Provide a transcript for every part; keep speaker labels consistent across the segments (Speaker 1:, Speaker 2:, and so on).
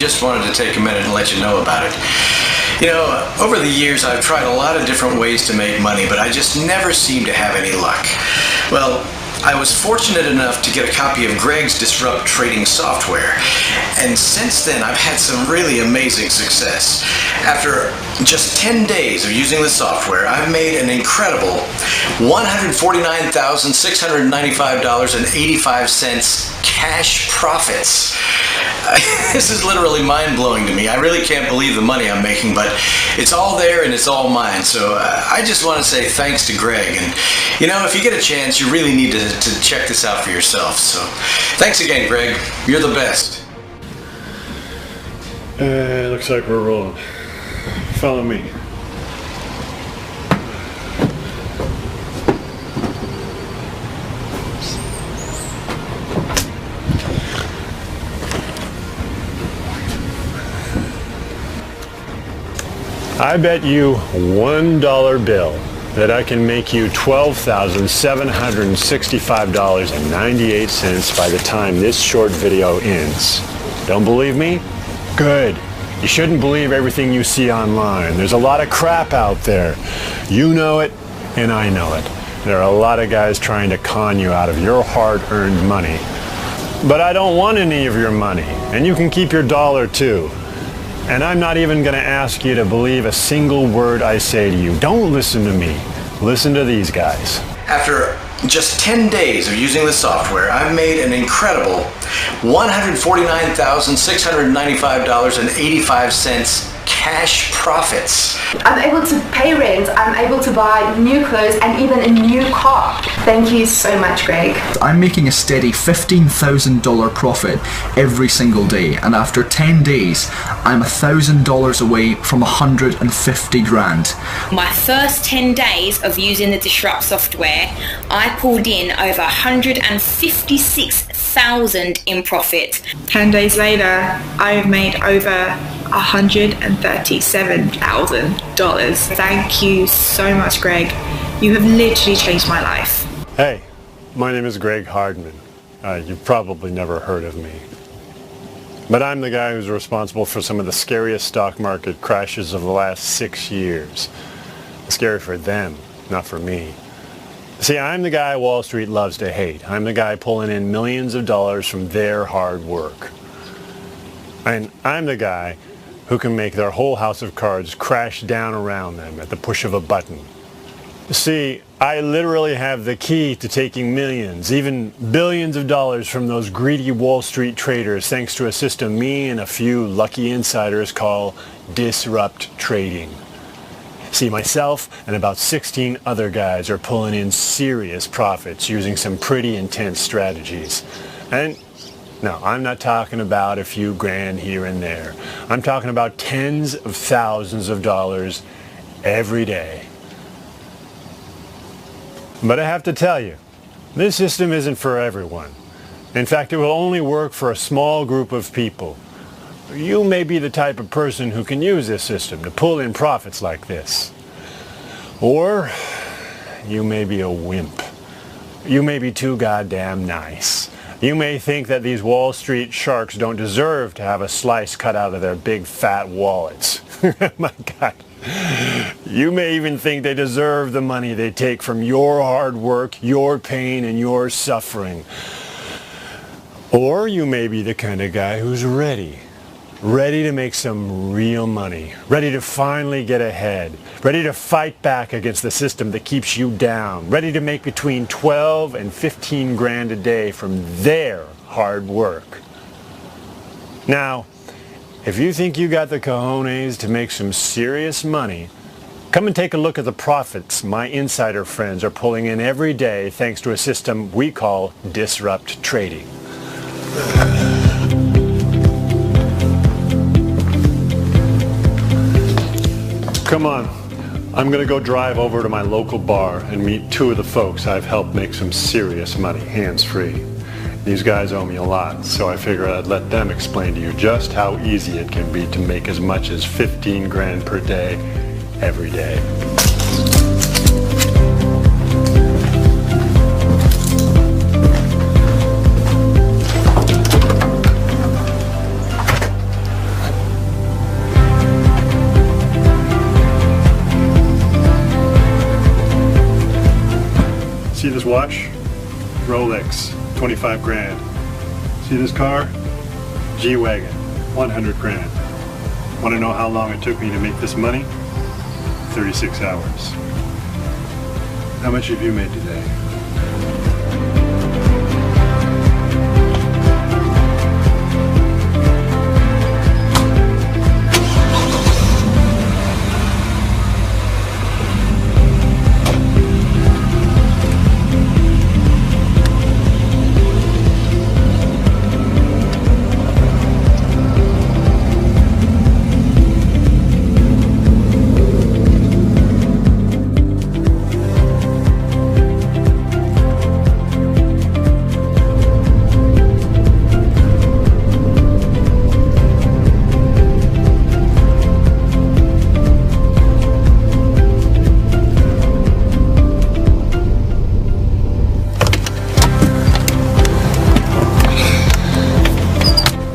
Speaker 1: Just wanted to take a minute and let you know about it. You know, over the years I've tried a lot of different ways to make money, but I just never seem to have any luck. Well, I was fortunate enough to get a copy of Greg's Disrupt trading software, and since then I've had some really amazing success. After just 10 days of using the software, I've made an incredible $149,695.85 cash profits. This is literally mind-blowing to me. I really can't believe the money I'm making, but it's all there and it's all mine. So I just want to say thanks to Greg. And, you know, if you get a chance, you really need to check this out for yourself. So thanks again, Greg. You're the best.
Speaker 2: Looks like we're rolling. Follow me. I bet you $1 bill that I can make you $12,765.98 by the time this short video ends. Don't believe me? Good. You shouldn't believe everything you see online. There's a lot of crap out there. You know it, and I know it. There are a lot of guys trying to con you out of your hard-earned money. But I don't want any of your money, and you can keep your dollar too. And I'm not even going to ask you to believe a single word I say to you. Don't listen to me. Listen to these guys.
Speaker 1: After just 10 days of using the software, I've made an incredible $149,695.85 cash profits.
Speaker 3: I'm able to pay rent, I'm able to buy new clothes and even a new car. Thank you so much, Greg.
Speaker 4: I'm making a steady $15,000 profit every single day, and after 10 days I'm $1,000 away from 150 grand.
Speaker 5: My first 10 days of using the Disrupt software, I pulled in over 156,000 in profit.
Speaker 6: 10 days later, I've made over $137,000. Thank you so much, Greg. You have literally changed my life.
Speaker 2: Hey, my name is Greg Hardman. You've probably never heard of me. But I'm the guy who's responsible for some of the scariest stock market crashes of the last 6 years. Scary for them, not for me. See, I'm the guy Wall Street loves to hate. I'm the guy pulling in millions of dollars from their hard work. And I'm the guy who can make their whole house of cards crash down around them at the push of a button. See, I literally have the key to taking millions, even billions of dollars from those greedy Wall Street traders thanks to a system me and a few lucky insiders call Disrupt Trading. See, myself and about 16 other guys are pulling in serious profits using some pretty intense strategies. And no, I'm not talking about a few grand here and there. I'm talking about tens of thousands of dollars every day. But I have to tell you, this system isn't for everyone. In fact, it will only work for a small group of people. You may be the type of person who can use this system to pull in profits like this. Or you may be a wimp. You may be too goddamn nice. You may think that these Wall Street sharks don't deserve to have a slice cut out of their big fat wallets. My God. You may even think they deserve the money they take from your hard work, your pain, and your suffering. Or you may be the kind of guy who's ready to make some real money, ready to finally get ahead, ready to fight back against the system that keeps you down, ready to make between 12 and 15 grand a day from their hard work. Now, if you think you got the cojones to make some serious money, come and take a look at the profits my insider friends are pulling in every day thanks to a system we call Disrupt Trading. Come on, I'm gonna go drive over to my local bar and meet two of the folks I've helped make some serious money, hands-free. These guys owe me a lot, so I figure I'd let them explain to you just how easy it can be to make as much as 15 grand per day, every day. Watch, Rolex, 25 grand. See this car? G-Wagon, 100 grand. Want to know how long it took me to make this money? 36 hours. How much have you made today?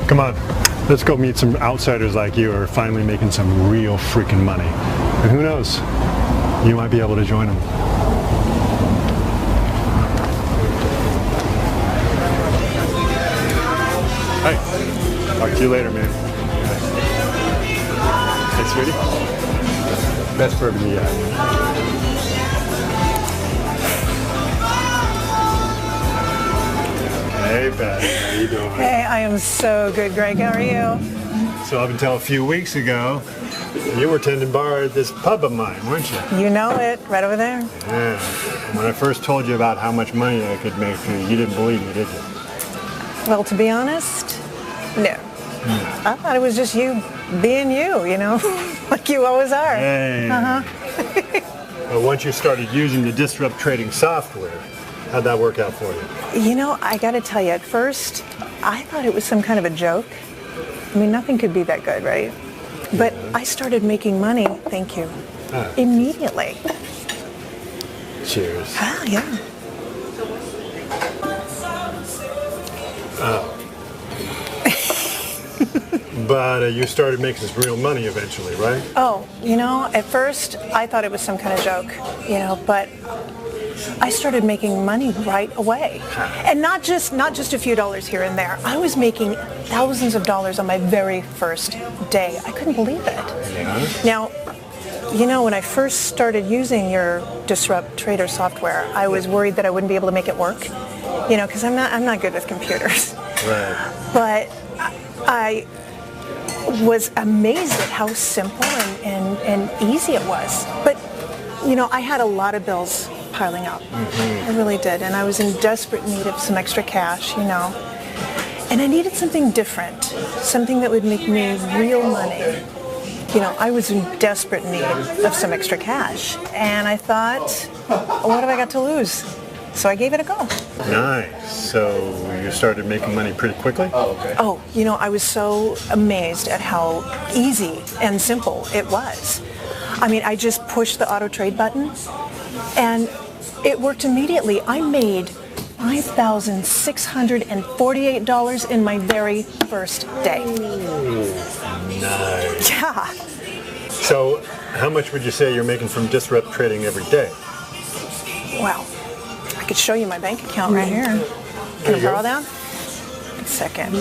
Speaker 2: Come on, let's go meet some outsiders like you who are finally making some real freaking money. And who knows, you might be able to join them. Hey, talk to you later, man. Hey, sweetie. Best bourbon yet. Hey, Pat, how you doing?
Speaker 7: Hey, I am so good, Greg. How are you?
Speaker 2: So up until a few weeks ago, you were tending bar at this pub of mine, weren't you?
Speaker 7: You know it, right over there.
Speaker 2: Yeah. When I first told you about how much money I could make for you, you didn't believe me, did you?
Speaker 7: Well, to be honest, no. I thought it was just you being you know, like you always are.
Speaker 2: Hey. Well, once you started using the disrupt trading software, how'd that work out for you?
Speaker 7: You know, I got to tell you, at first, I thought it was some kind of a joke. I mean, nothing could be that good, right? But I started making money, thank you, immediately.
Speaker 2: Cheers.
Speaker 7: Oh, yeah.
Speaker 2: But you started making some real money eventually, right?
Speaker 7: Oh, you know, at first, I thought it was some kind of joke, you know, but I started making money right away. And not just a few dollars here and there. I was making thousands of dollars on my very first day. I couldn't believe it.
Speaker 2: Yeah.
Speaker 7: Now, you know, when I first started using your Disrupt Trader software, I was worried that I wouldn't be able to make it work. You know, because I'm not good with computers.
Speaker 2: Right.
Speaker 7: But I was amazed at how simple and easy it was. But, you know, I had a lot of bills piling up. I really did. And I was in desperate need of some extra cash, you know. And I needed something different, something that would make me real money. You know, I was in desperate need of some extra cash. And I thought, what have I got to lose? So I gave it a go.
Speaker 2: Nice. So you started making money pretty quickly?
Speaker 7: Oh, you know, I was so amazed at how easy and simple it was. I mean, I just pushed the auto trade button and it worked immediately. I made $5,648 in my very first day.
Speaker 2: Ooh, nice.
Speaker 7: Yeah.
Speaker 2: So how much would you say you're making from disrupt trading every day?
Speaker 7: Well, I could show you my bank account right here. Can I borrow that? A second.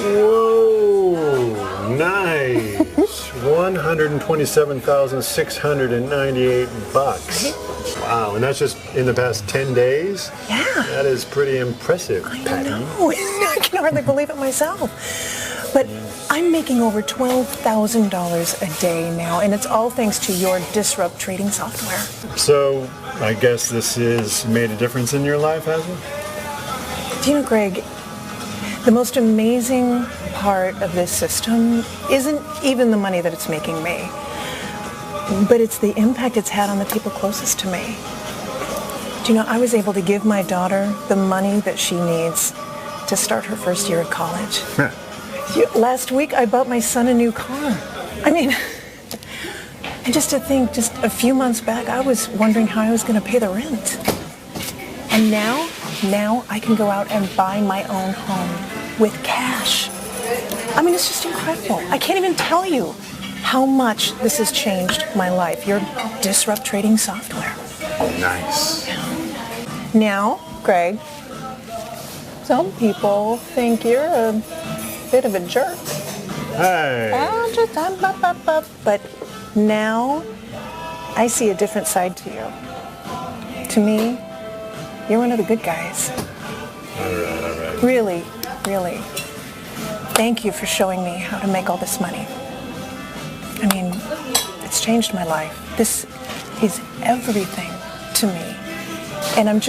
Speaker 2: Whoa, nice. $127,698. Wow, and that's just in the past 10 days?
Speaker 7: Yeah.
Speaker 2: That is pretty impressive, Patty.
Speaker 7: I know. I can hardly believe it myself. But I'm making over $12,000 a day now, and it's all thanks to your Disrupt Trading software.
Speaker 2: So, I guess this has made a difference in your life, has it?
Speaker 7: Do you know, Greg, the most amazing part of this system isn't even the money that it's making me, but it's the impact it's had on the people closest to me. Do you know, I was able to give my daughter the money that she needs to start her first year of college. Last week, I bought my son a new car. I mean, and just to think, just a few months back, I was wondering how I was going to pay the rent. And now I can go out and buy my own home with cash. I mean, it's just incredible. I can't even tell you how much this has changed my life. Your disrupt trading software.
Speaker 2: Nice.
Speaker 7: Now, Greg, some people think you're a bit of a jerk.
Speaker 2: Hey.
Speaker 7: But now I see a different side to you. To me, you're one of the good guys.
Speaker 2: All right.
Speaker 7: Really, really. Thank you for showing me how to make all this money. I mean, it's changed my life. This is everything to me. And I'm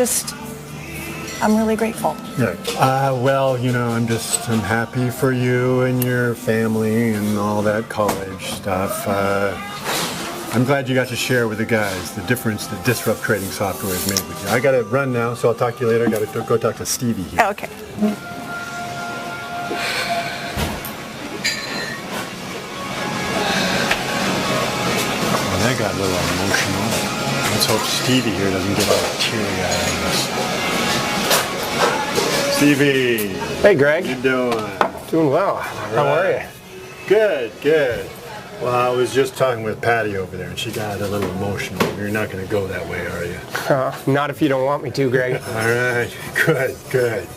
Speaker 7: really grateful.
Speaker 2: Good. Well, you know, I'm happy for you and your family and all that college stuff. I'm glad you got to share with the guys the difference that disrupt trading software has made with you. I got to run now, so I'll talk to you later. I got to go talk to Stevie here.
Speaker 7: Oh, okay.
Speaker 2: Well, that got a little emotional. Let's hope Stevie here doesn't get all teary-eyed on us. Stevie!
Speaker 8: Hey, Greg.
Speaker 2: How you doing?
Speaker 8: Doing well. How are you?
Speaker 2: Good, good. Well, I was just talking with Patty over there, and she got a little emotional. You're not going to go that way, are you?
Speaker 8: Not if you don't want me to, Greg.
Speaker 2: All right.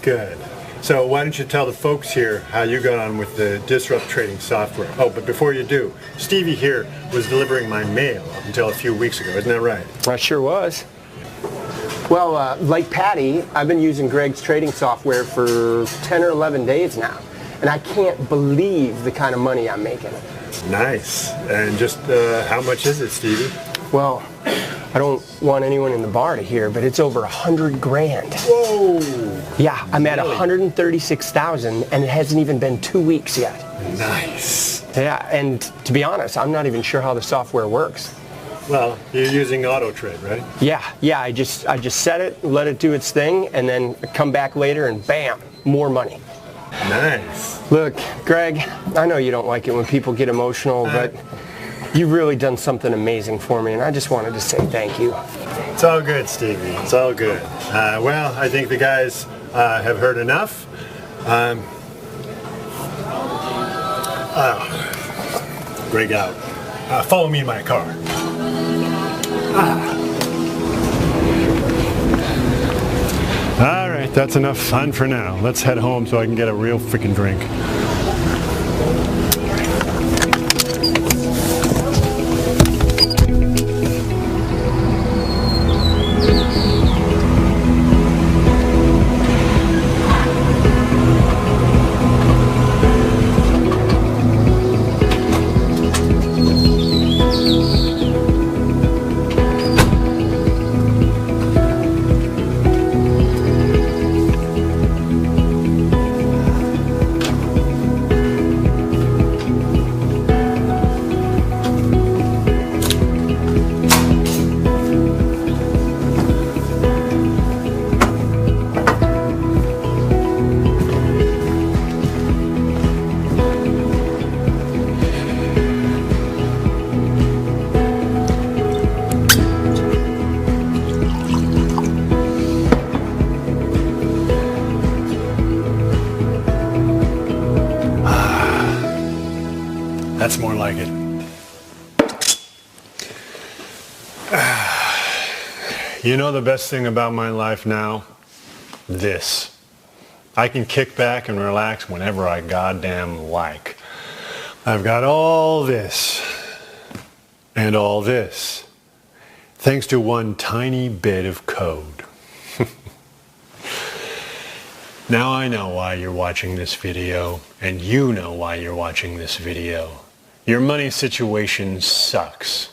Speaker 2: Good. So why don't you tell the folks here how you got on with the disrupt trading software? Oh, but before you do, Stevie here was delivering my mail up until a few weeks ago. Isn't that right?
Speaker 8: I sure was. Well, like Patty, I've been using Greg's trading software for 10 or 11 days now, and I can't believe the kind of money I'm making.
Speaker 2: Nice. And just how much is it, Stevie?
Speaker 8: Well, I don't want anyone in the bar to hear, but it's over $100,000.
Speaker 2: Whoa!
Speaker 8: Yeah, I'm at 136,000, and it hasn't even been 2 weeks yet.
Speaker 2: Nice.
Speaker 8: Yeah, and to be honest, I'm not even sure how the software works.
Speaker 2: Well, you're using auto trade, right?
Speaker 8: Yeah. I just set it, let it do its thing, and then come back later, and bam, more money.
Speaker 2: Nice.
Speaker 8: Look, Greg, I know you don't like it when people get emotional, but you've really done something amazing for me, and I just wanted to say thank you.
Speaker 2: It's all good, Stevie. It's all good. Well, I think the guys have heard enough. Greg out. Follow me in my car. All right, that's enough fun for now. Let's head home so I can get a real freaking drink. That's more like it. You know the best thing about my life now? This. I can kick back and relax whenever I goddamn like. I've got all this and all this thanks to one tiny bit of code. Now I know why you're watching this video, and you know why you're watching this video. Your money situation sucks.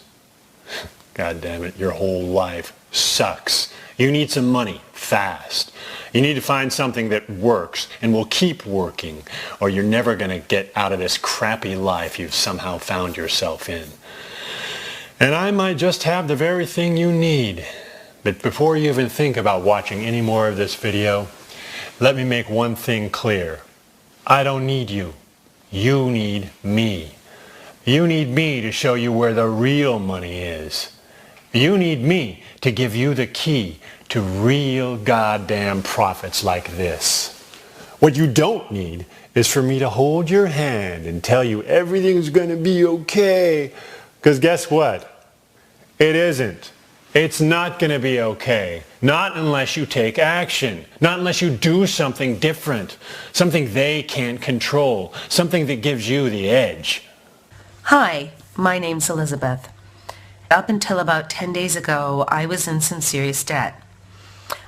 Speaker 2: God damn it, your whole life sucks. You need some money fast. You need to find something that works and will keep working, or you're never going to get out of this crappy life you've somehow found yourself in. And I might just have the very thing you need. But before you even think about watching any more of this video, let me make one thing clear. I don't need you. You need me. You need me to show you where the real money is. You need me to give you the key to real goddamn profits like this. What you don't need is for me to hold your hand and tell you everything's going to be okay. Because guess what? It isn't. It's not going to be okay. Not unless you take action. Not unless you do something different. Something they can't control. Something that gives you the edge.
Speaker 9: Hi, my name's Elizabeth. Up until about 10 days ago, I was in some serious debt.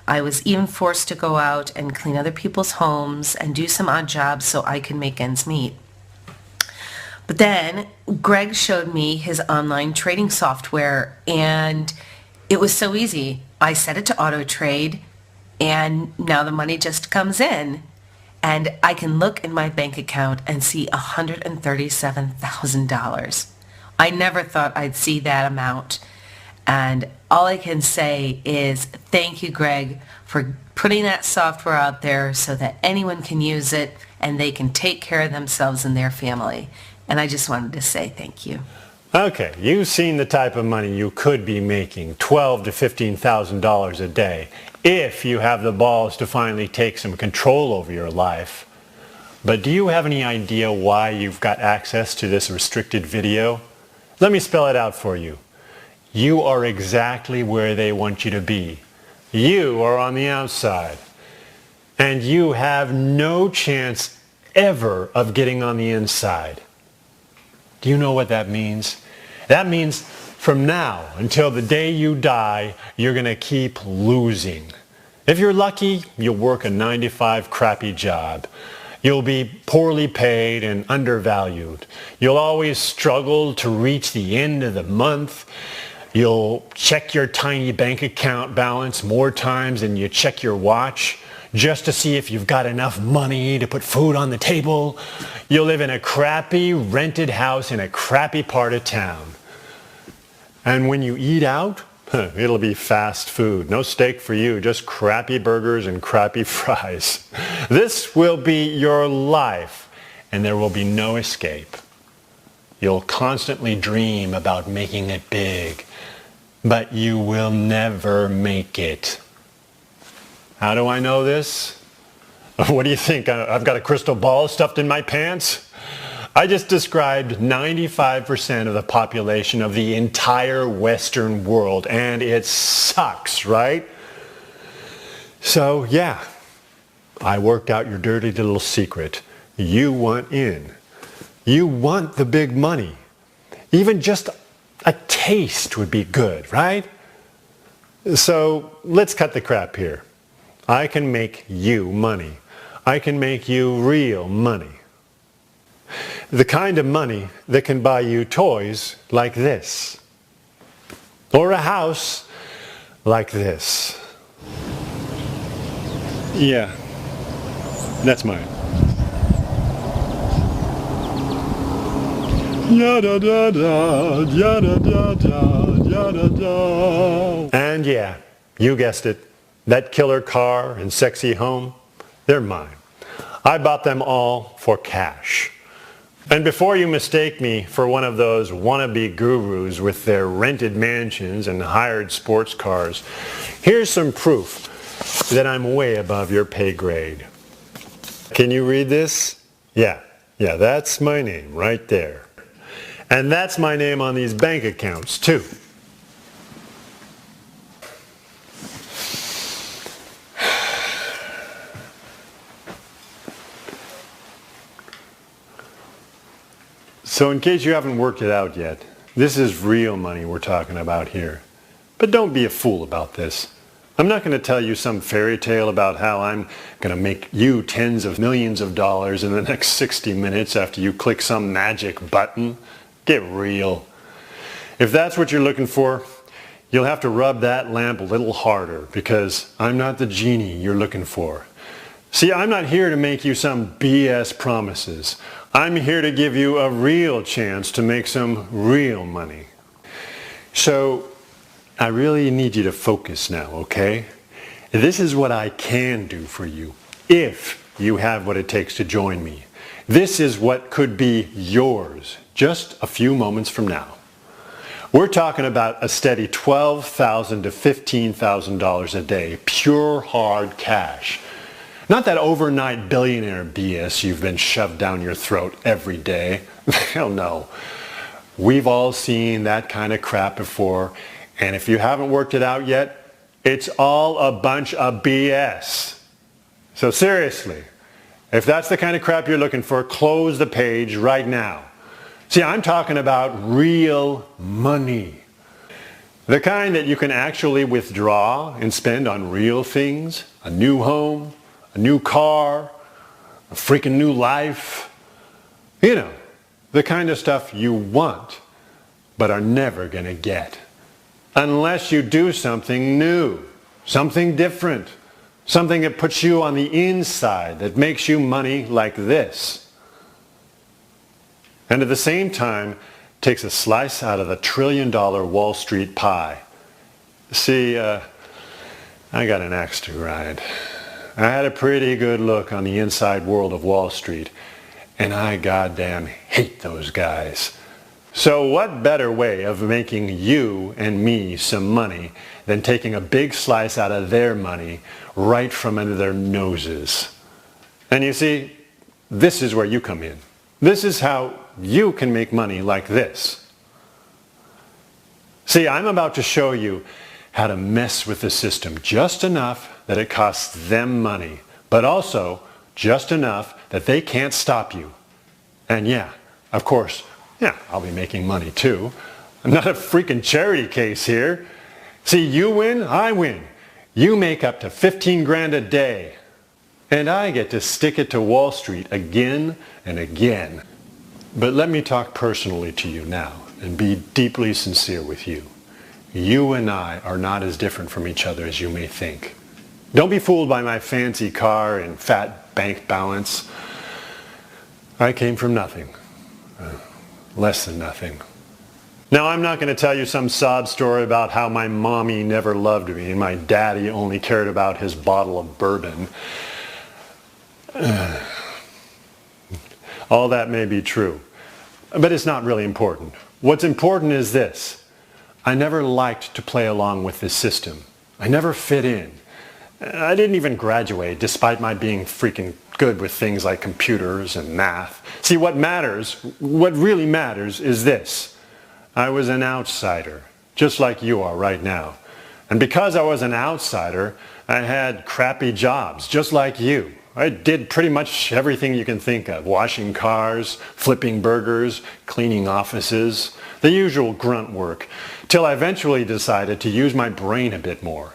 Speaker 9: I was even forced to go out and clean other people's homes and do some odd jobs so I could make ends meet. But then Greg showed me his online trading software, and it was so easy. I set it to auto trade, and now the money just comes in. And I can look in my bank account and see $137,000. I never thought I'd see that amount. And all I can say is thank you, Greg, for putting that software out there so that anyone can use it and they can take care of themselves and their family. And I just wanted to say thank you.
Speaker 2: Okay, you've seen the type of money you could be making, $12,000 to $15,000 a day, if you have the balls to finally take some control over your life. But do you have any idea why you've got access to this restricted video? Let me spell it out for you. You are exactly where they want you to be. You are on the outside. And you have no chance ever of getting on the inside. Do you know what that means? That means from now until the day you die, you're going to keep losing. If you're lucky, you'll work a 9-to-5 crappy job. You'll be poorly paid and undervalued. You'll always struggle to reach the end of the month. You'll check your tiny bank account balance more times than you check your watch just to see if you've got enough money to put food on the table. You'll live in a crappy rented house in a crappy part of town. And when you eat out, it'll be fast food. No steak for you, just crappy burgers and crappy fries. This will be your life, and there will be no escape. You'll constantly dream about making it big, but you will never make it. How do I know this? What do you think? I've got a crystal ball stuffed in my pants? I just described 95% of the population of the entire Western world, and it sucks, right? So, yeah, I worked out your dirty little secret. You want in. You want the big money. Even just a taste would be good, right? So, let's cut the crap here. I can make you money. I can make you real money. The kind of money that can buy you toys like this. Or a house like this. Yeah, that's mine. Yada da da, yada da da, yada da. And yeah, you guessed it. That killer car and sexy home, they're mine. I bought them all for cash. And before you mistake me for one of those wannabe gurus with their rented mansions and hired sports cars, here's some proof that I'm way above your pay grade. Can you read this? Yeah, that's my name right there. And that's my name on these bank accounts too. So in case you haven't worked it out yet, this is real money we're talking about here. But don't be a fool about this. I'm not going to tell you some fairy tale about how I'm going to make you tens of millions of dollars in the next 60 minutes after you click some magic button. Get real. If that's what you're looking for, you'll have to rub that lamp a little harder, because I'm not the genie you're looking for. See, I'm not here to make you some BS promises. I'm here to give you a real chance to make some real money. So, I really need you to focus now, okay? This is what I can do for you, if you have what it takes to join me. This is what could be yours just a few moments from now. We're talking about a steady $12,000 to $15,000 a day, pure hard cash. Not that overnight billionaire BS you've been shoved down your throat every day. Hell no. We've all seen that kind of crap before, and if you haven't worked it out yet, it's all a bunch of BS. So seriously, if that's the kind of crap you're looking for, close the page right now. See, I'm talking about real money. The kind that you can actually withdraw and spend on real things. A new home, a new car, a freaking new life. You know, the kind of stuff you want, but are never going to get. Unless you do something new, something different, something that puts you on the inside, that makes you money like this. And at the same time, takes a slice out of the $1 trillion Wall Street pie. See, I got an axe to grind. I had a pretty good look on the inside world of Wall Street, and I goddamn hate those guys. So what better way of making you and me some money than taking a big slice out of their money right from under their noses? And you see, this is where you come in. This is how you can make money like this. See, I'm about to show you how to mess with the system just enough that it costs them money, but also just enough that they can't stop you. And yeah, of course, yeah, I'll be making money too. I'm not a freaking charity case here. See, you win, I win. You make up to 15 grand a day. And I get to stick it to Wall Street again and again. But let me talk personally to you now and be deeply sincere with you. You and I are not as different from each other as you may think. Don't be fooled by my fancy car and fat bank balance. I came from nothing. Less than nothing. Now, I'm not going to tell you some sob story about how my mommy never loved me and my daddy only cared about his bottle of bourbon. All that may be true, but it's not really important. What's important is this. I never liked to play along with this system. I never fit in. I didn't even graduate, despite my being freaking good with things like computers and math. See, what really matters is this. I was an outsider, just like you are right now. And because I was an outsider, I had crappy jobs, just like you. I did pretty much everything you can think of. Washing cars, flipping burgers, cleaning offices, the usual grunt work, till I eventually decided to use my brain a bit more.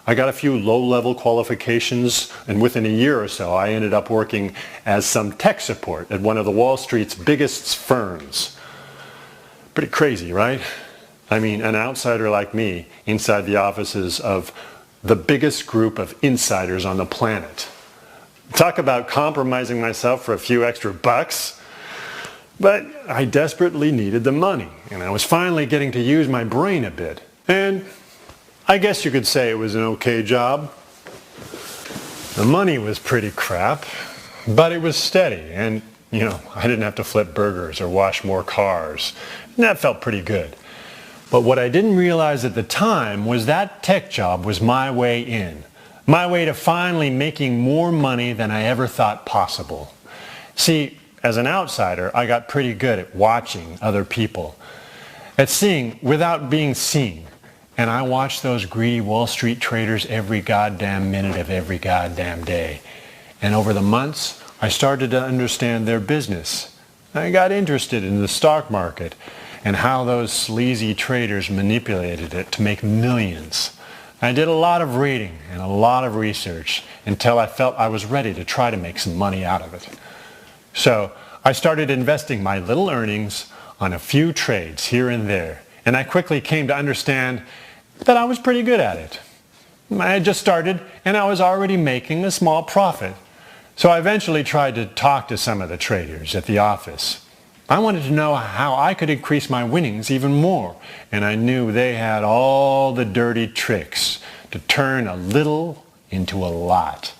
Speaker 2: I got a few low-level qualifications, and within a year or so, I ended up working as some tech support at one of the Wall Street's biggest firms. Pretty crazy, right? I mean, an outsider like me inside the offices of the biggest group of insiders on the planet. Talk about compromising myself for a few extra bucks. But I desperately needed the money, and I was finally getting to use my brain a bit. And I guess you could say it was an okay job. The money was pretty crap, but it was steady, and you know, I didn't have to flip burgers or wash more cars. And that felt pretty good. But what I didn't realize at the time was that tech job was my way in. My way to finally making more money than I ever thought possible. See, as an outsider, I got pretty good at watching other people, at seeing without being seen. And I watched those greedy Wall Street traders every goddamn minute of every goddamn day. And over the months, I started to understand their business. I got interested in the stock market and how those sleazy traders manipulated it to make millions. I did a lot of reading and a lot of research until I felt I was ready to try to make some money out of it. So I started investing my little earnings on a few trades here and there, and I quickly came to understand that I was pretty good at it. I had just started and I was already making a small profit. So I eventually tried to talk to some of the traders at the office. I wanted to know how I could increase my winnings even more, and I knew they had all the dirty tricks to turn a little into a lot.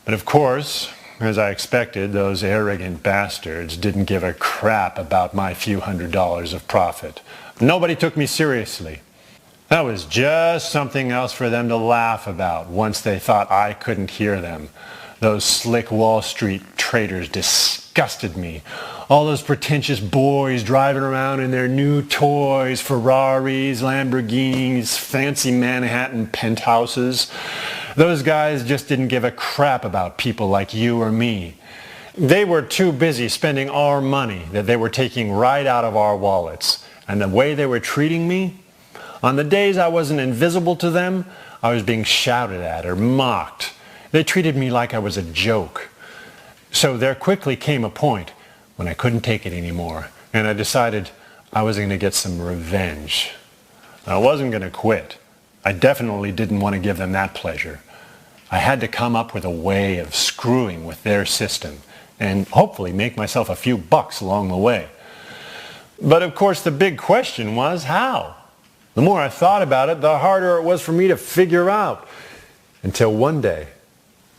Speaker 2: But of course, as I expected, those arrogant bastards didn't give a crap about my few $100s of profit. Nobody took me seriously. That was just something else for them to laugh about once they thought I couldn't hear them. Those slick Wall Street traders disgusted me. All those pretentious boys driving around in their new toys, Ferraris, Lamborghinis, fancy Manhattan penthouses. Those guys just didn't give a crap about people like you or me. They were too busy spending our money that they were taking right out of our wallets. And the way they were treating me, on the days I wasn't invisible to them, I was being shouted at or mocked. They treated me like I was a joke. So there quickly came a point when I couldn't take it anymore, and I decided I was going to get some revenge. I wasn't going to quit. I definitely didn't want to give them that pleasure. I had to come up with a way of screwing with their system and hopefully make myself a few bucks along the way. But of course the big question was how? The more I thought about it, the harder it was for me to figure out. Until one day,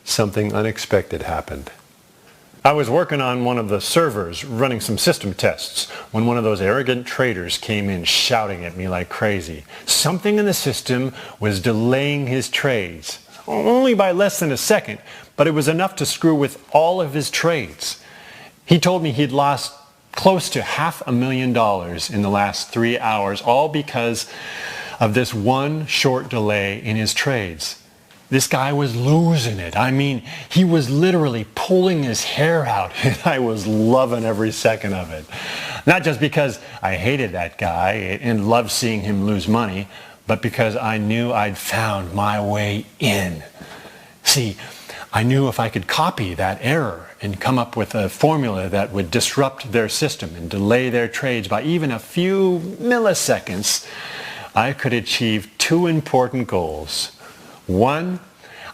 Speaker 2: something unexpected happened. I was working on one of the servers running some system tests when one of those arrogant traders came in shouting at me like crazy. Something in the system was delaying his trades, only by less than a second, but it was enough to screw with all of his trades. He told me he'd lost close to $500,000 in the last 3 hours, all because of this one short delay in his trades. This guy was losing it. I mean, he was literally pulling his hair out, and I was loving every second of it. Not just because I hated that guy and loved seeing him lose money, but because I knew I'd found my way in. See, I knew if I could copy that error and come up with a formula that would disrupt their system and delay their trades by even a few milliseconds, I could achieve two important goals. One,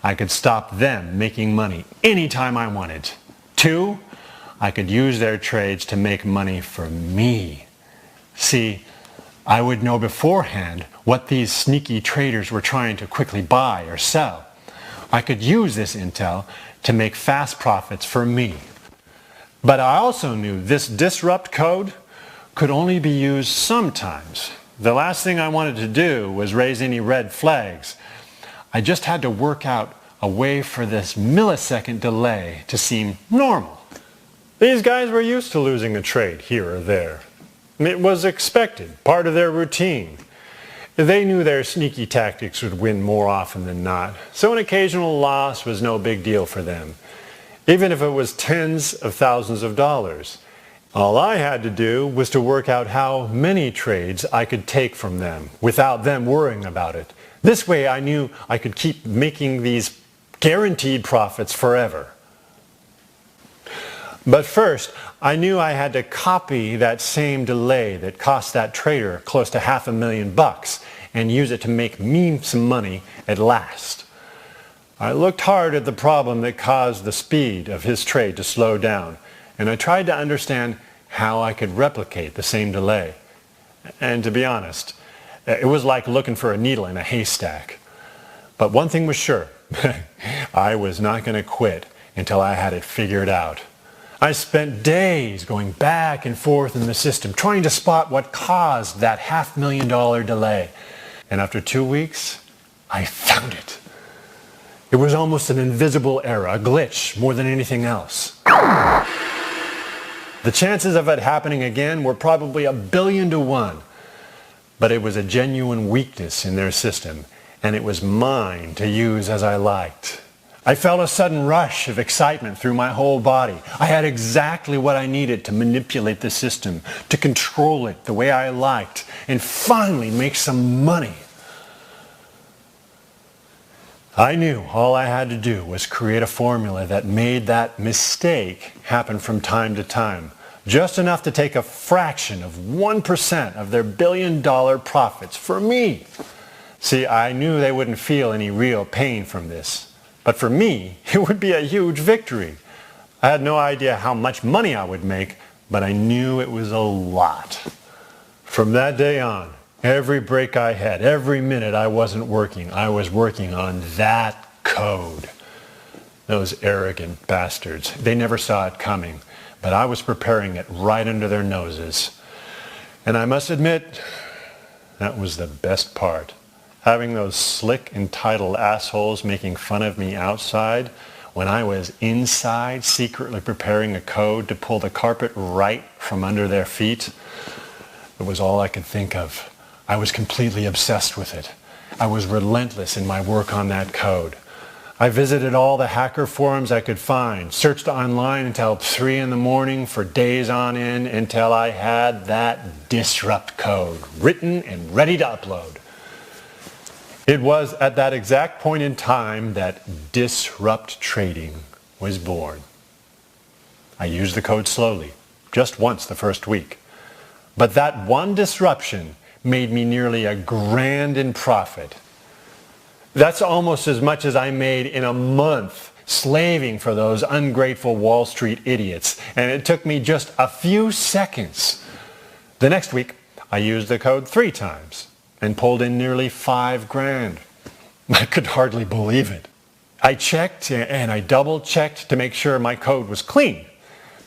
Speaker 2: I could stop them making money anytime I wanted. Two, I could use their trades to make money for me. See, I would know beforehand what these sneaky traders were trying to quickly buy or sell. I could use this intel to make fast profits for me. But I also knew this disrupt code could only be used sometimes. The last thing I wanted to do was raise any red flags. I just had to work out a way for this millisecond delay to seem normal. These guys were used to losing a trade here or there. It was expected, part of their routine. They knew their sneaky tactics would win more often than not, so an occasional loss was no big deal for them, even if it was tens of thousands of dollars. All I had to do was to work out how many trades I could take from them without them worrying about it. This way I knew I could keep making these guaranteed profits forever. But first, I knew I had to copy that same delay that cost that trader close to $500,000 and use it to make me some money at last. I looked hard at the problem that caused the speed of his trade to slow down, and I tried to understand how I could replicate the same delay. And to be honest, it was like looking for a needle in a haystack. But one thing was sure, I was not going to quit until I had it figured out. I spent days going back and forth in the system trying to spot what caused that $500,000 delay. And after 2 weeks, I found it. It was almost an invisible error, a glitch more than anything else. The chances of it happening again were probably 1,000,000,000 to 1. But it was a genuine weakness in their system, and it was mine to use as I liked. I felt a sudden rush of excitement through my whole body. I had exactly what I needed to manipulate the system, to control it the way I liked, and finally make some money. I knew all I had to do was create a formula that made that mistake happen from time to time, just enough to take a fraction of 1% of their $1,000,000,000 profits for me. See, I knew they wouldn't feel any real pain from this. But for me, it would be a huge victory. I had no idea how much money I would make, but I knew it was a lot. From that day on, every break I had, every minute I wasn't working, I was working on that code. Those arrogant bastards, they never saw it coming, but I was preparing it right under their noses. And I must admit, that was the best part. Having those slick, entitled assholes making fun of me outside when I was inside secretly preparing a code to pull the carpet right from under their feet. It was all I could think of. I was completely obsessed with it. I was relentless in my work on that code. I visited all the hacker forums I could find, searched online until 3 in the morning for days on end until I had that disrupt code written and ready to upload. It was at that exact point in time that disrupt trading was born. I used the code slowly, just once the first week. But that one disruption made me nearly $1,000 in profit. That's almost as much as I made in a month slaving for those ungrateful Wall Street idiots. And it took me just a few seconds. The next week, I used the code 3 times and pulled in nearly $5,000. I could hardly believe it. I checked and I double-checked to make sure my code was clean.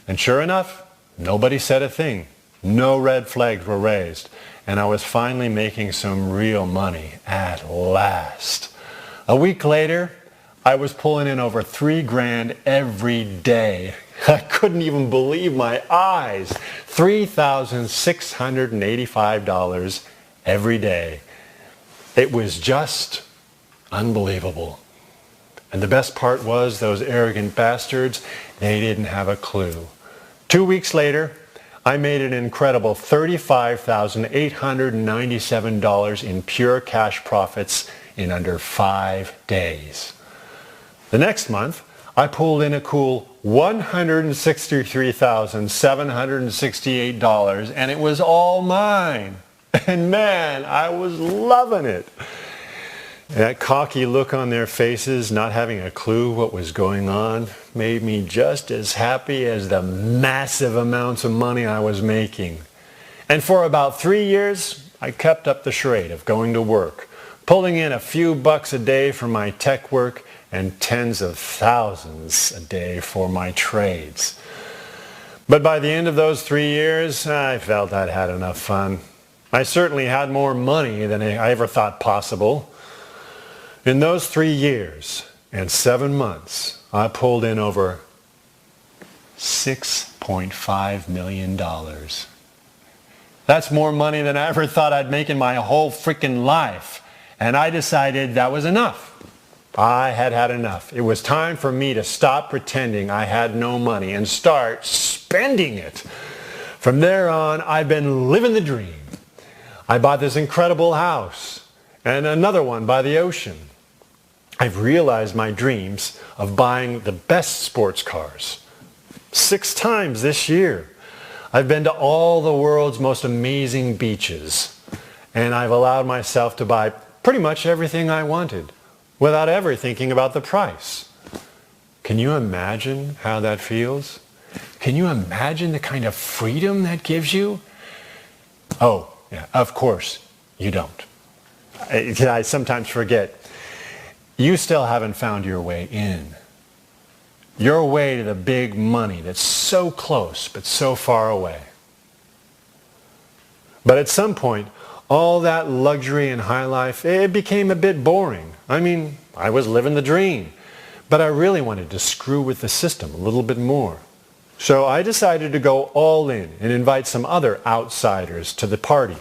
Speaker 2: And sure enough, nobody said a thing. No red flags were raised. And I was finally making some real money at last. A week later, I was pulling in over $3,000 every day. I couldn't even believe my eyes. $3,685 every day. It was just unbelievable. And the best part was those arrogant bastards, they didn't have a clue. 2 weeks later, I made an incredible $35,897 in pure cash profits in under 5 days. The next month, I pulled in a cool $163,768, and it was all mine. And man, I was loving it. That cocky look on their faces, not having a clue what was going on, made me just as happy as the massive amounts of money I was making. And for about 3 years, I kept up the charade of going to work, pulling in a few bucks a day for my tech work and tens of thousands a day for my trades. But by the end of those 3 years, I felt I'd had enough fun. I certainly had more money than I ever thought possible. In those 3 years and 7 months, I pulled in over $6.5 million. That's more money than I ever thought I'd make in my whole freaking life. And I decided that was enough. I had had enough. It was time for me to stop pretending I had no money and start spending it. From there on, I've been living the dream. I bought this incredible house and another one by the ocean. I've realized my dreams of buying the best sports cars 6 times this year. I've been to all the world's most amazing beaches, and I've allowed myself to buy pretty much everything I wanted without ever thinking about the price. Can you imagine how that feels? Can you imagine the kind of freedom that gives you? Oh, yeah, of course you don't. I sometimes forget. You still haven't found your way in. Your way to the big money that's so close but so far away. But at some point, all that luxury and high life, it became a bit boring. I mean, I was living the dream, but I really wanted to screw with the system a little bit more. So I decided to go all in and invite some other outsiders to the party.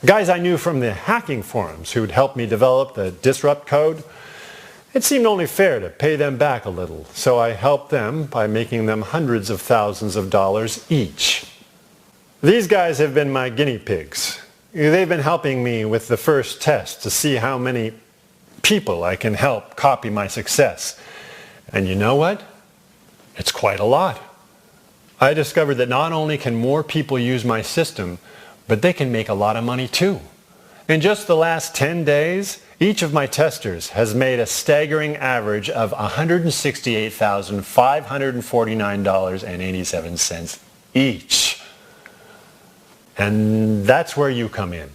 Speaker 2: Guys I knew from the hacking forums who'd helped me develop the disrupt code. It seemed only fair to pay them back a little, so I helped them by making them hundreds of thousands of dollars each. These guys have been my guinea pigs. They've been helping me with the first test to see how many people I can help copy my success. And you know what? It's quite a lot. I discovered that not only can more people use my system, but they can make a lot of money too. In just the last 10 days, each of my testers has made a staggering average of $168,549.87 each. And that's where you come in.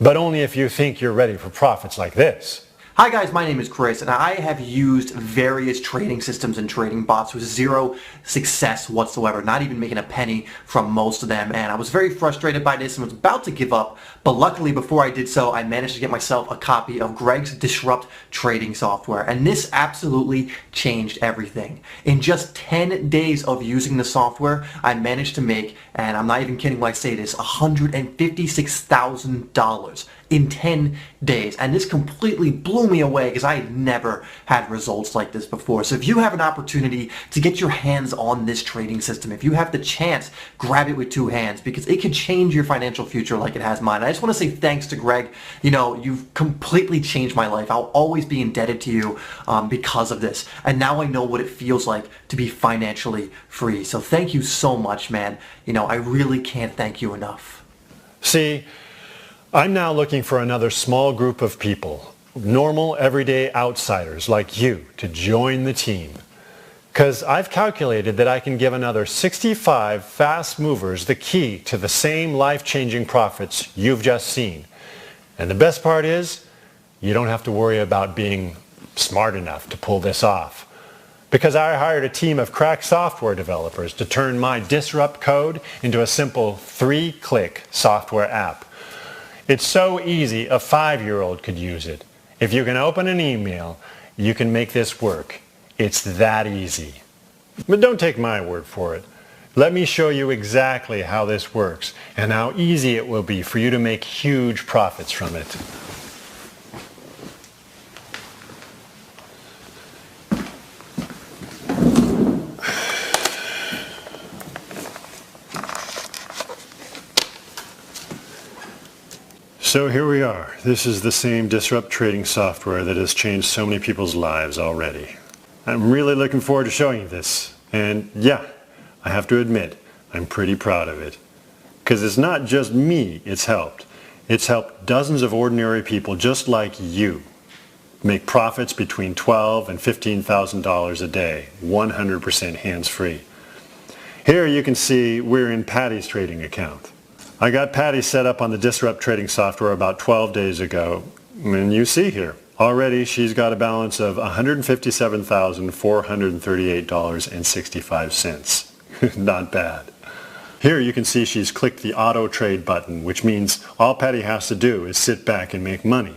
Speaker 2: But only if you think you're ready for profits like this.
Speaker 10: Hi guys, my name is Chris, and I have used various trading systems and trading bots with zero success whatsoever, not even making a penny from most of them, and I was very frustrated by this and was about to give up, but luckily before I did so, I managed to get myself a copy of Greg's Disrupt trading software, and this absolutely changed everything. In just 10 days of using the software, I managed to make, and I'm not even kidding when I say this, $156,000 in 10 days, and this completely blew me away because I had never had results like this before. So if you have an opportunity to get your hands on this trading system, if you have the chance, grab it with two hands because it could change your financial future like it has mine. I just want to say thanks to Greg. You know, you've completely changed my life. I'll always be indebted to you because of this, and now I know what it feels like to be financially free. So thank you so much, man. You know, I really can't thank you enough.
Speaker 2: See, I'm now looking for another small group of people, normal, everyday outsiders like you, to join the team. Because I've calculated that I can give another 65 fast movers the key to the same life-changing profits you've just seen. And the best part is, you don't have to worry about being smart enough to pull this off. Because I hired a team of crack software developers to turn my Disrupt code into a simple 3-click software app. It's so easy, a 5-year-old could use it. If you can open an email, you can make this work. It's that easy. But don't take my word for it. Let me show you exactly how this works and how easy it will be for you to make huge profits from it. So here we are. This is the same Disrupt trading software that has changed so many people's lives already. I'm really looking forward to showing you this. And yeah, I have to admit, I'm pretty proud of it. Because it's not just me it's helped. It's helped dozens of ordinary people just like you make profits between $12,000 and $15,000 a day, 100% hands-free. Here you can see we're in Patty's trading account. I got Patty set up on the Disrupt trading software about 12 days ago, and you see here, already she's got a balance of $157,438.65. Not bad. Here you can see she's clicked the auto trade button, which means all Patty has to do is sit back and make money.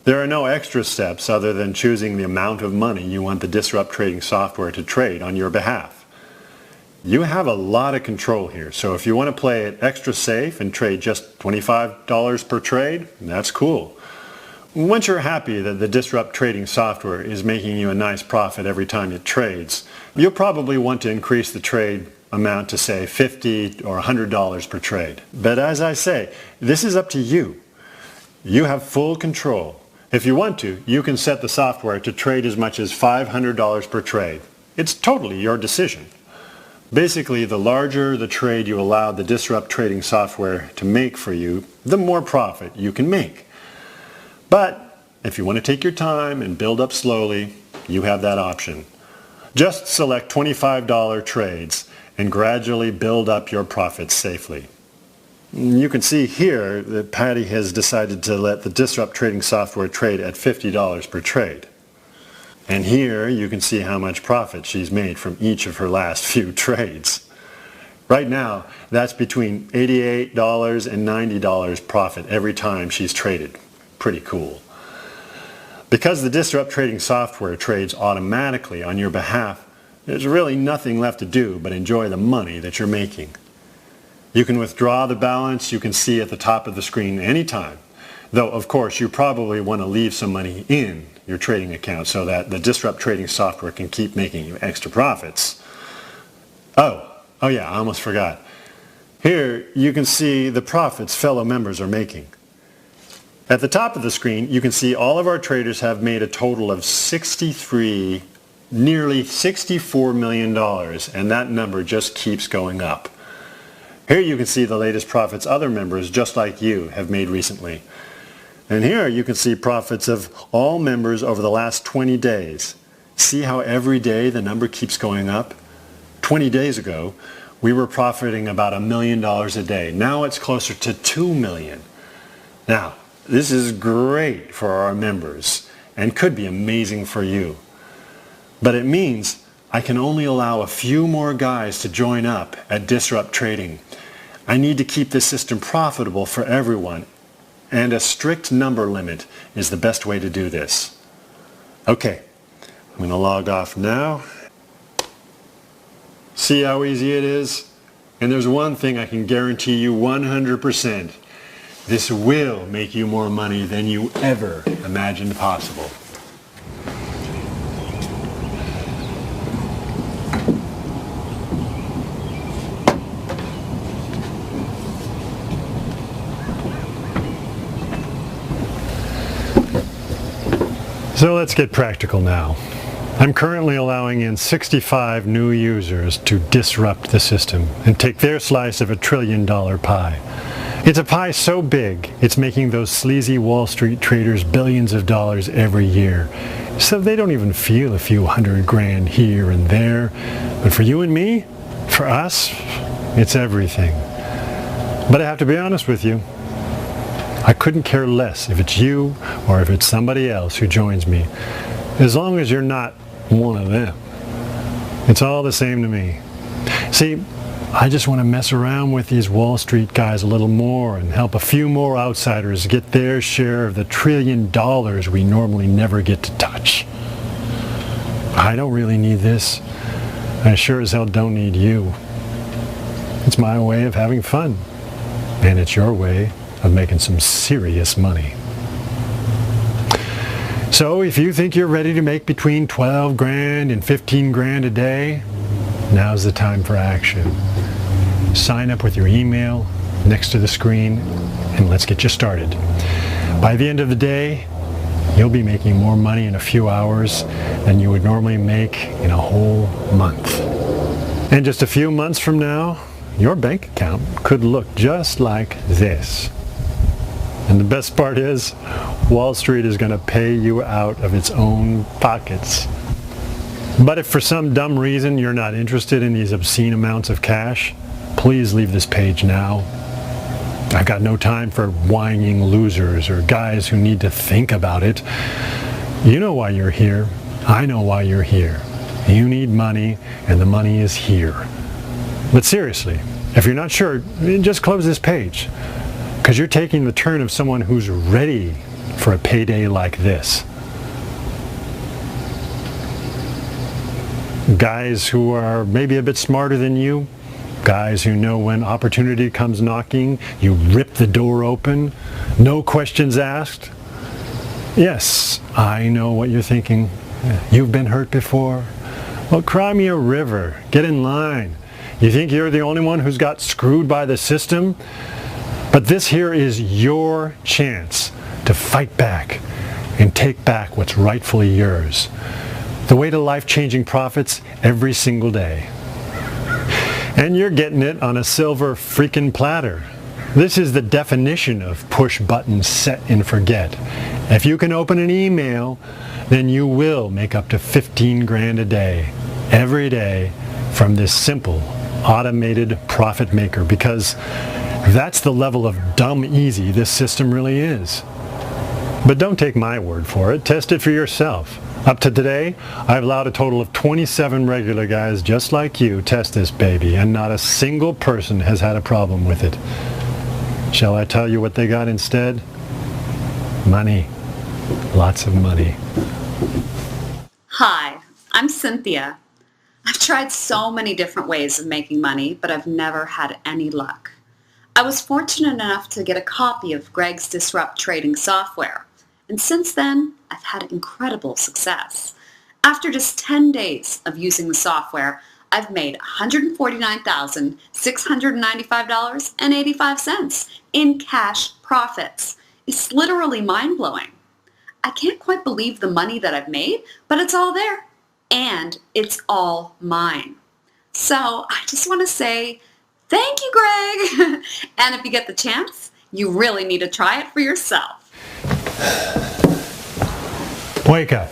Speaker 2: There are no extra steps other than choosing the amount of money you want the Disrupt trading software to trade on your behalf. You have a lot of control here, so if you want to play it extra safe and trade just $25 per trade, that's cool. Once you're happy that the Disrupt trading software is making you a nice profit every time it trades, you'll probably want to increase the trade amount to say $50 or $100 per trade. But as I say, this is up to you. You have full control. If you want to, you can set the software to trade as much as $500 per trade. It's totally your decision. Basically, the larger the trade you allow the Disrupt trading software to make for you, the more profit you can make. But if you want to take your time and build up slowly, you have that option. Just select $25 trades and gradually build up your profits safely. You can see here that Patty has decided to let the Disrupt trading software trade at $50 per trade. And here you can see how much profit she's made from each of her last few trades. Right now, that's between $88 and $90 profit every time she's traded. Pretty cool. Because the Disrupt trading software trades automatically on your behalf, there's really nothing left to do but enjoy the money that you're making. You can withdraw the balance you can see at the top of the screen anytime. Though, of course, you probably want to leave some money in your trading account so that the Disrupt trading software can keep making you extra profits. Oh yeah, I almost forgot. Here you can see the profits fellow members are making. At the top of the screen, you can see all of our traders have made a total of nearly $64 million, and that number just keeps going up. Here you can see the latest profits other members just like you have made recently. And here you can see profits of all members over the last 20 days. See how every day the number keeps going up? 20 days ago, we were profiting about $1 million a day. Now it's closer to $2 million. Now, this is great for our members. and could be amazing for you. But it means I can only allow a few more guys to join up at Disrupt Trading. I need to keep this system profitable for everyone, and a strict number limit is the best way to do this. Okay, I'm going to log off now. See how easy it is? And there's one thing I can guarantee you 100%. This will make you more money than you ever imagined possible. So let's get practical now. I'm currently allowing in 65 new users to disrupt the system and take their slice of $1 trillion pie. It's a pie so big, it's making those sleazy Wall Street traders billions of dollars every year. So they don't even feel a few $100,000 here and there. But for you and me, for us, it's everything. But I have to be honest with you. I couldn't care less if it's you or if it's somebody else who joins me, as long as you're not one of them. It's all the same to me. See, I just want to mess around with these Wall Street guys a little more and help a few more outsiders get their share of the $1 trillion we normally never get to touch. I don't really need this. I sure as hell don't need you. It's my way of having fun, and it's your way of making some serious money. So if you think you're ready to make between $12,000 and $15,000 a day, now's the time for action. Sign up with your email next to the screen and let's get you started. By the end of the day, you'll be making more money in a few hours than you would normally make in a whole month. And just a few months from now, your bank account could look just like this. And the best part is, Wall Street is going to pay you out of its own pockets. But if for some dumb reason you're not interested in these obscene amounts of cash, please leave this page now. I've got no time for whining losers or guys who need to think about it. You know why you're here. I know why you're here. You need money, and the money is here. But seriously, if you're not sure, just close this page. Because you're taking the turn of someone who's ready for a payday like this. Guys who are maybe a bit smarter than you. Guys who know when opportunity comes knocking, you rip the door open. No questions asked. Yes, I know what you're thinking. You've been hurt before. Well, cry me a river. Get in line. You think you're the only one who's got screwed by the system? But this here is your chance to fight back and take back what's rightfully yours. The way to life-changing profits every single day. And you're getting it on a silver freaking platter. This is the definition of push button set and forget. If you can open an email, then you will make up to $15,000 a day, every day, from this simple automated profit maker, because that's the level of dumb easy this system really is. But don't take my word for it. Test it for yourself. Up to today, I've allowed a total of 27 regular guys just like you test this baby, and not a single person has had a problem with it. Shall I tell you what they got instead? Money. Lots of money.
Speaker 11: Hi, I'm Cynthia. I've tried so many different ways of making money, but I've never had any luck. I was fortunate enough to get a copy of Greg's Disrupt Trading software, and since then, I've had incredible success. After just 10 days of using the software, I've made $149,695.85 in cash profits. It's literally mind-blowing. I can't quite believe the money that I've made, but it's all there, and it's all mine. So I just want to say, thank you, Greg! And if you get the chance, you really need to try it for yourself.
Speaker 2: Wake up.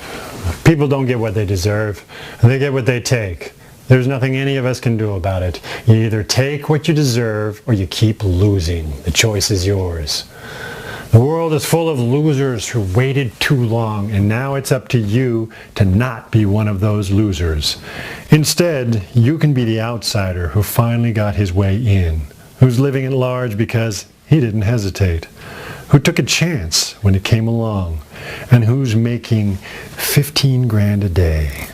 Speaker 2: People don't get what they deserve. They get what they take. There's nothing any of us can do about it. You either take what you deserve or you keep losing. The choice is yours. The world is full of losers who waited too long, and now it's up to you to not be one of those losers. Instead, you can be the outsider who finally got his way in, who's living at large because he didn't hesitate, who took a chance when it came along, and who's making 15 grand a day,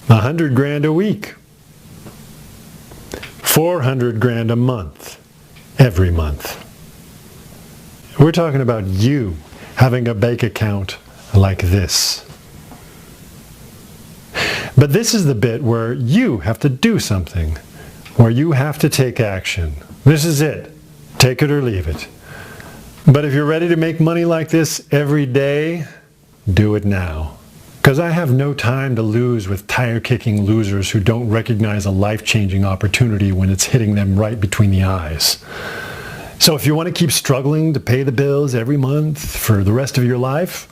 Speaker 2: 100 grand a week, 400 grand a month, every month. We're talking about you having a bank account like this. But this is the bit where you have to do something, where you have to take action. This is it. Take it or leave it. But if you're ready to make money like this every day, do it now. Because I have no time to lose with tire-kicking losers who don't recognize a life-changing opportunity when it's hitting them right between the eyes. So if you want to keep struggling to pay the bills every month for the rest of your life,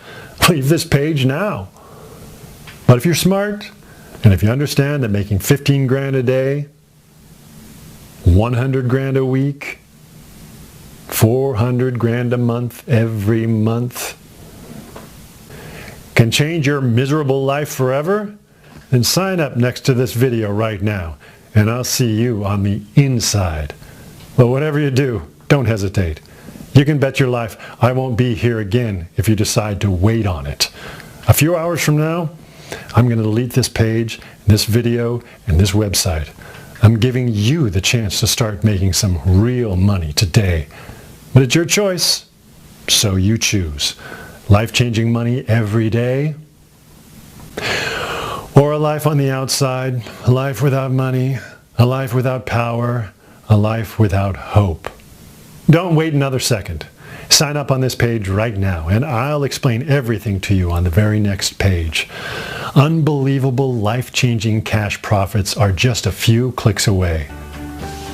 Speaker 2: leave this page now. But if you're smart, and if you understand that making 15 grand a day, 100 grand a week, 400 grand a month every month can change your miserable life forever, then sign up next to this video right now, and I'll see you on the inside. But whatever you do, don't hesitate. You can bet your life I won't be here again if you decide to wait on it. A few hours from now, I'm going to delete this page, this video, and this website. I'm giving you the chance to start making some real money today. But it's your choice, so you choose. Life-changing money every day, or a life on the outside, a life without money, a life without power, a life without hope. Don't wait another second. Sign up on this page right now, and I'll explain everything to you on the very next page. Unbelievable, life-changing cash profits are just a few clicks away.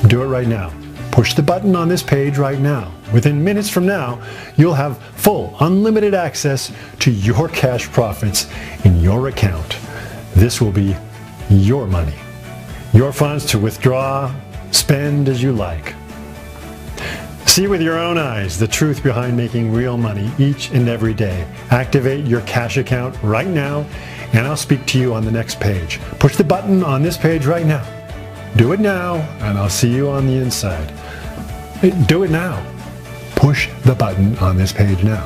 Speaker 2: Do it right now. Push the button on this page right now. Within minutes from now, you'll have full, unlimited access to your cash profits in your account. This will be your money, your funds to withdraw, spend as you like. See with your own eyes the truth behind making real money each and every day. Activate your cash account right now, and I'll speak to you on the next page. Push the button on this page right now. Do it now, and I'll see you on the inside. Do it now. Push the button on this page now.